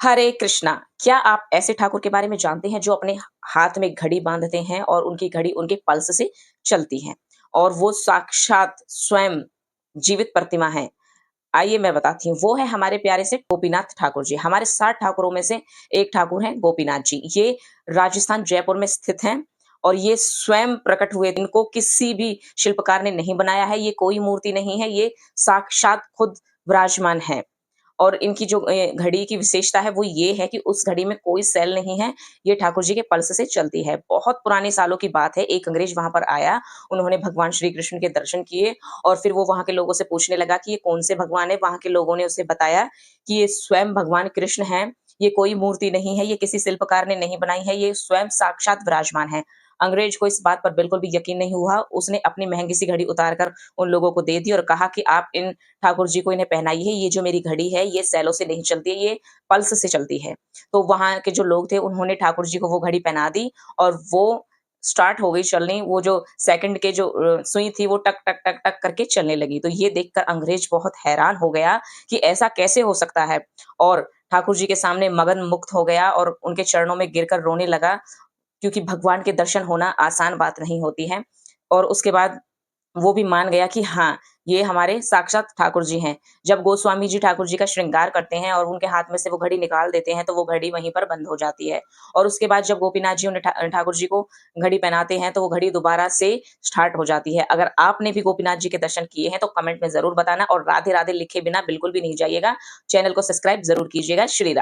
हरे कृष्णा। क्या आप ऐसे ठाकुर के बारे में जानते हैं जो अपने हाथ में घड़ी बाँधते हैं और उनकी घड़ी उनके पल्स से चलती है और वो साक्षात स्वयं जीवित प्रतिमा है? आइए मैं बताती हूँ, वो है हमारे प्यारे से गोपीनाथ ठाकुर जी। हमारे 7 ठाकुरों में से एक ठाकुर हैं गोपीनाथ जी। ये राजस्थान जयपुर में स्थित हैं और ये स्वयं प्रकट हुए। इनको किसी भी शिल्पकार ने नहीं बनाया है, ये कोई मूर्ति नहीं है, ये साक्षात खुद विराजमान हैं। और इनकी जो घड़ी की विशेषता है वो ये है कि उस घड़ी में कोई सेल नहीं है, ये ठाकुर जी के पल्स से चलती है। बहुत पुराने सालों की बात है, एक अंग्रेज वहाँ पर आया, उन्होंने भगवान श्री कृष्ण के दर्शन किए और फिर वो वहाँ के लोगों से पूछने लगा कि ये कौन से भगवान हैं? वहाँ के लोगों ने उसे बताया कि ये स्वयं भगवान कृष्ण हैं, ये कोई मूर्ति नहीं है, ये किसी शिल्पकार ने नहीं बनाई है, ये स्वयं साक्षात विराजमान है। अंग्रेज को इस बात पर बिल्कुल भी यकीन नहीं हुआ, उसने अपनी महँगी सी घड़ी उतार कर उन लोगों को दे दी और कहा कि आप इन ठाकुर जी को इन्हें पहनाई है, ये जो मेरी घड़ी है, ये सेलों से नहीं चलती है, ये पल्स से चलती है। तो वहाँ के जो लोग थे, उन्होंने ठाकुर जी को वो घड़ी पहना दी और वो स्टार्ट हो गई चलनी, वो जो सेकंड के जो सुई थी, वो टक, टक, टक, टक करके चलने लगी। तो ये देखकर अंग्रेज बहुत हैरान हो गया कि ऐसा कैसे हो सकता है? और ठाकुर जी के सामने मगन मुग्ध हो गया और उनके चरणों में गिरकर रोने लगा, क्योंकि भगवान के दर्शन होना आसान बात नहीं होती है। और उसके बाद वो भी मान गया कि हाँ, ये हमारे साक्षात ठाकुर जी हैं। जब गोस्वामी जी ठाकुर जी का श्रृंगार करते हैं और उनके हाथ में से वो घड़ी निकाल देते हैं, तो वो घड़ी वहीं पर बंद हो जाती है। और उसके बाद जब गोपीनाथ जी उन्हें ठाकुर जी को घड़ी पहनाते हैं, तो वो घड़ी दोबारा से स्टार्ट हो जाती है। अगर आपने भी गोपीनाथ जी के दर्शन किए हैं, तो कमेंट में ज़रूर बताना और राधे-राधे लिखे बिना बिल्कुल भी नहीं जाइएगा। चैनल को सब्सक्राइब ज़रूर कीजिएगा। श्री रा